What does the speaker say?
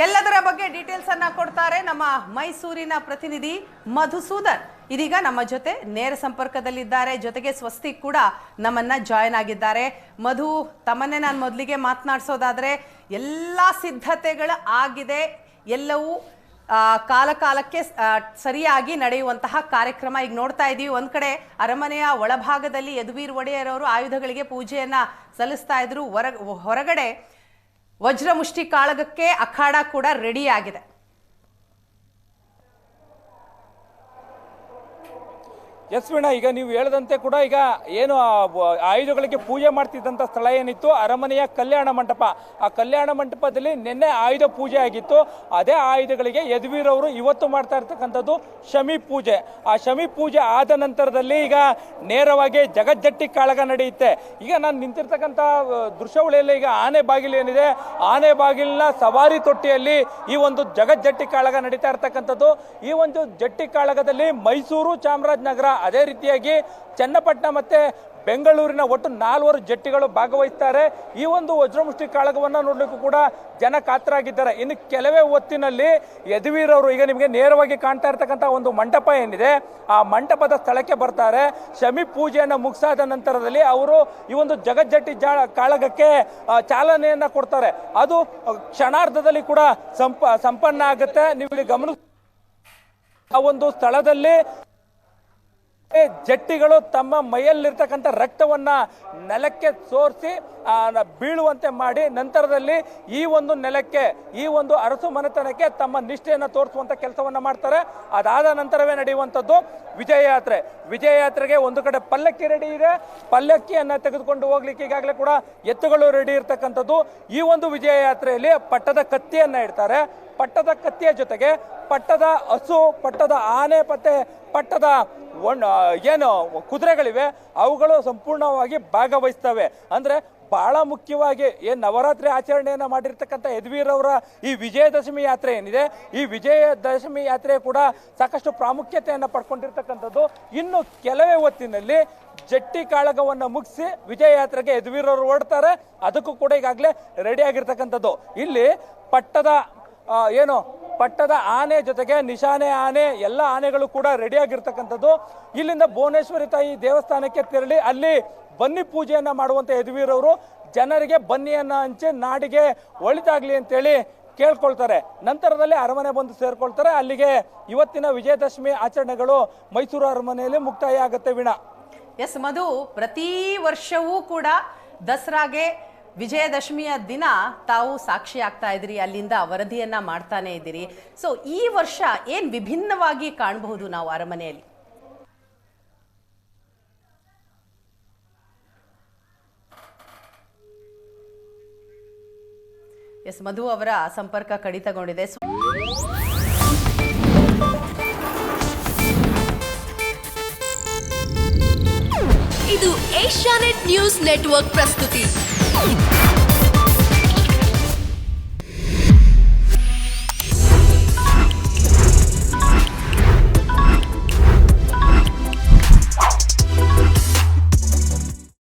ಎಲ್ಲದರ ಬಗ್ಗೆ ಡೀಟೇಲ್ಸ್ ಅನ್ನ ಕೊಡ್ತಾರೆ ನಮ್ಮ ಮೈಸೂರಿನ ಪ್ರತಿನಿಧಿ ಮಧುಸೂದನ್. ಇದೀಗ ನಮ್ಮ ಜೊತೆ ನೇರ ಸಂಪರ್ಕದಲ್ಲಿದ್ದಾರೆ. ಜೊತೆಗೆ ಸ್ವಸ್ತಿಕ್ ಕೂಡ ನಮ್ಮನ್ನ ಜಾಯಿನ್ ಆಗಿದ್ದಾರೆ. ಮಧು, ತಮ್ಮನ್ನೇ ನಾನು ಮೊದಲಿಗೆ ಮಾತನಾಡಿಸೋದಾದ್ರೆ ಎಲ್ಲ ಸಿದ್ಧತೆಗಳು ಆಗಿದೆ, ಎಲ್ಲವೂ ಕಾಲಕ್ಕೆ ಸರಿಯಾಗಿ ನಡೆಯುವಂತಹ ಕಾರ್ಯಕ್ರಮ ಈಗ ನೋಡ್ತಾ ಇದ್ದೀವಿ. ಒಂದ್ ಕಡೆ ಅರಮನೆಯ ಒಳಭಾಗದಲ್ಲಿ ಯದುವೀರ್ ಒಡೆಯರ್ ಅವರು ಆಯುಧಗಳಿಗೆ ಪೂಜೆಯನ್ನ ಸಲ್ಲಿಸ್ತಾ ಇದ್ರು. ಹೊರಗಡೆ ವಜ್ರಮುಷ್ಟಿ ಕಾಳಗಕ್ಕೆ ಅಖಾಡ ಕೂಡ ರೆಡಿ ಆಗಿದೆ. ಎಸ್ ವೀಣಾ, ಈಗ ನೀವು ಹೇಳದಂತೆ ಕೂಡ ಈಗ ಏನು ಆಯುಧಗಳಿಗೆ ಪೂಜೆ ಮಾಡ್ತಿದ್ದಂಥ ಸ್ಥಳ ಏನಿತ್ತು ಅರಮನೆಯ ಕಲ್ಯಾಣ ಮಂಟಪ, ಆ ಕಲ್ಯಾಣ ಮಂಟಪದಲ್ಲಿ ನಿನ್ನೆ ಆಯುಧ ಪೂಜೆ ಆಗಿತ್ತು. ಅದೇ ಆಯುಧಗಳಿಗೆ ಯದುವೀರ್ ಅವರು ಇವತ್ತು ಮಾಡ್ತಾ ಇರ್ತಕ್ಕಂಥದ್ದು ಶಮಿ ಪೂಜೆ. ಆ ಶಮಿ ಪೂಜೆ ಆದ ನಂತರದಲ್ಲಿ ಈಗ ನೇರವಾಗಿ ಜಗಜ್ಜಟ್ಟಿ ಕಾಳಗ ನಡೆಯುತ್ತೆ. ಈಗ ನಾನು ನಿಂತಿರ್ತಕ್ಕಂಥ ದೃಶ್ಯಾವಳಿಯಲ್ಲಿ ಈಗ ಆನೆ ಬಾಗಿಲು ಏನಿದೆ, ಆನೆ ಬಾಗಿಲಿನ ಸವಾರಿ ತೊಟ್ಟಿಯಲ್ಲಿ ಈ ಒಂದು ಜಗಜ್ಜಟ್ಟಿ ಕಾಳಗ ನಡೀತಾ ಇರ್ತಕ್ಕಂಥದ್ದು. ಈ ಒಂದು ಜಟ್ಟಿ ಕಾಳಗದಲ್ಲಿ ಮೈಸೂರು, ಚಾಮರಾಜನಗರ, ಅದೇ ರೀತಿಯಾಗಿ ಚನ್ನಪಟ್ಟಣ ಮತ್ತೆ ಬೆಂಗಳೂರಿನ ಒಟ್ಟು 4 ಜಟ್ಟಿಗಳು ಭಾಗವಹಿಸ್ತಾರೆ. ಈ ಒಂದು ವಜ್ರಮುಷ್ಟಿ ಕಾಳಗವನ್ನು ನೋಡ್ಲಿಕ್ಕೂ ಕೂಡ ಜನ ಕಾತರಾಗಿದ್ದಾರೆ. ಇನ್ನು ಕೆಲವೇ ಹೊತ್ತಿನಲ್ಲಿ ಯದುವೀರ್ ಅವರು ಈಗ ನಿಮಗೆ ನೇರವಾಗಿ ಕಾಣ್ತಾ ಇರ್ತಕ್ಕಂಥ ಒಂದು ಮಂಟಪ ಏನಿದೆ, ಆ ಮಂಟಪದ ಸ್ಥಳಕ್ಕೆ ಬರ್ತಾರೆ. ಶಮಿ ಪೂಜೆಯನ್ನು ಮುಗಿಸಾದ ನಂತರದಲ್ಲಿ ಅವರು ಈ ಒಂದು ಜಗಜ್ಜಟ್ಟಿ ಕಾಳಗಕ್ಕೆ ಚಾಲನೆಯನ್ನ ಕೊಡ್ತಾರೆ. ಅದು ಕ್ಷಣಾರ್ಧದಲ್ಲಿ ಕೂಡ ಸಂಪನ್ನ ಆಗುತ್ತೆ. ನೀವು ಇಲ್ಲಿ ಗಮನಿಸ, ಆ ಒಂದು ಸ್ಥಳದಲ್ಲಿ ಜಟ್ಟಿಗಳು ತಮ್ಮ ಮೈಯಲ್ಲಿರ್ತಕ್ಕಂಥ ರಕ್ತವನ್ನ ನೆಲಕ್ಕೆ ಸೋರಿಸಿ ಬೀಳುವಂತೆ ಮಾಡಿ ನಂತರದಲ್ಲಿ ಈ ಒಂದು ನೆಲಕ್ಕೆ, ಈ ಒಂದು ಅರಸು ಮನೆತನಕ್ಕೆ ತಮ್ಮ ನಿಷ್ಠೆಯನ್ನು ತೋರಿಸುವಂತ ಕೆಲಸವನ್ನ ಮಾಡ್ತಾರೆ. ಅದಾದ ನಂತರವೇ ನಡೆಯುವಂಥದ್ದು ವಿಜಯ ಯಾತ್ರೆ. ವಿಜಯ ಯಾತ್ರೆಗೆ ಒಂದು ಕಡೆ ಪಲ್ಲಕ್ಕಿ ರೆಡಿ ಇದೆ, ಪಲ್ಲಕ್ಕಿಯನ್ನ ತೆಗೆದುಕೊಂಡು ಹೋಗ್ಲಿಕ್ಕೆ ಈಗಾಗಲೇ ಕೂಡ ಎತ್ತುಗಳು ರೆಡಿ ಇರ್ತಕ್ಕಂಥದ್ದು. ಈ ಒಂದು ವಿಜಯ ಯಾತ್ರೆಯಲ್ಲಿ ಪಟ್ಟದ ಕತ್ತಿಯನ್ನ ಇಡ್ತಾರೆ. ಪಟ್ಟದ ಕತ್ತಿಯ ಜೊತೆಗೆ ಪಟ್ಟದ ಹಸು, ಪಟ್ಟದ ಆನೆ ಮತ್ತೆ ಪಟ್ಟದ ಏನು ಕುದುರೆಗಳಿವೆ ಅವುಗಳು ಸಂಪೂರ್ಣವಾಗಿ ಭಾಗವಹಿಸ್ತವೆ. ಅಂದ್ರೆ ಬಹಳ ಮುಖ್ಯವಾಗಿ ಏನ್ ನವರಾತ್ರಿ ಆಚರಣೆಯನ್ನ ಮಾಡಿರ್ತಕ್ಕಂಥ ಯದುವೀರ್ ಅವರ ಈ ವಿಜಯದಶಮಿ ಯಾತ್ರೆ ಏನಿದೆ, ಈ ವಿಜಯದಶಮಿ ಯಾತ್ರೆ ಕೂಡ ಸಾಕಷ್ಟು ಪ್ರಾಮುಖ್ಯತೆಯನ್ನ ಪಡ್ಕೊಂಡಿರ್ತಕ್ಕಂಥದ್ದು. ಇನ್ನು ಕೆಲವೇ ಹೊತ್ತಿನಲ್ಲಿ ಜಟ್ಟಿ ಕಾಳಗವನ್ನ ಮುಗಿಸಿ ವಿಜಯ ಯಾತ್ರೆಗೆ ಯದುವೀರ್ ಅವರು ಹೊರಡ್ತಾರೆ. ಅದಕ್ಕೂ ಕೂಡ ಈಗಾಗಲೇ ರೆಡಿ ಆಗಿರ್ತಕ್ಕಂಥದ್ದು. ಇಲ್ಲಿ ಪಟ್ಟದ ಆನೆ ಜೊತೆಗೆ ನಿಶಾನೆ ಆನೆ, ಎಲ್ಲ ಆನೆಗಳು ಕೂಡ ರೆಡಿ ಆಗಿರ್ತಕ್ಕಂಥದ್ದು. ಇಲ್ಲಿಂದ ಭುವನೇಶ್ವರಿ ತಾಯಿ ದೇವಸ್ಥಾನಕ್ಕೆ ತೆರಳಿ ಅಲ್ಲಿ ಬನ್ನಿ ಪೂಜೆಯನ್ನ ಮಾಡುವಂತ ಯದುವೀರ್ ಅವರು ಜನರಿಗೆ ಬನ್ನಿಯನ್ನ ಹಂಚಿ ನಾಡಿಗೆ ಒಳಿತಾಗ್ಲಿ ಅಂತೇಳಿ ಕೇಳ್ಕೊಳ್ತಾರೆ. ನಂತರದಲ್ಲಿ ಅರಮನೆ ಬಂದು ಸೇರ್ಕೊಳ್ತಾರೆ. ಅಲ್ಲಿಗೆ ಇವತ್ತಿನ ವಿಜಯದಶಮಿ ಆಚರಣೆಗಳು ಮೈಸೂರು ಅರಮನೆಯಲ್ಲಿ ಮುಕ್ತಾಯ ಆಗುತ್ತೆ. ವೀಣಾ. ಎಸ್ ಮಧು, ಪ್ರತಿ ವರ್ಷವೂ ಕೂಡ ದಸರಾಗೆ ವಿಜಯದಶಮಿಯ ದಿನ ತಾವು ಸಾಕ್ಷಿ ಆಗ್ತಾ ಇದ್ದೀರಿ, ಅಲ್ಲಿಂದ ವರದಿಯನ್ನ ಮಾಡ್ತಾನೆ ಇದ್ದೀರಿ. ಸೊ ಈ ವರ್ಷ ಏನ್ ವಿಭಿನ್ನವಾಗಿ ಕಾಣಬಹುದು ನಾವು ಅರಮನೆಯಲ್ಲಿ? ಎಸ್ ಮಧು ಅವರ ಸಂಪರ್ಕ ಕಡಿತಗೊಂಡಿದೆ. ಇದು ಏಷ್ಯಾನೆಟ್ ನ್ಯೂಸ್ ನೆಟ್ವರ್ಕ್ ಪ್ರಸ್ತುತಿ.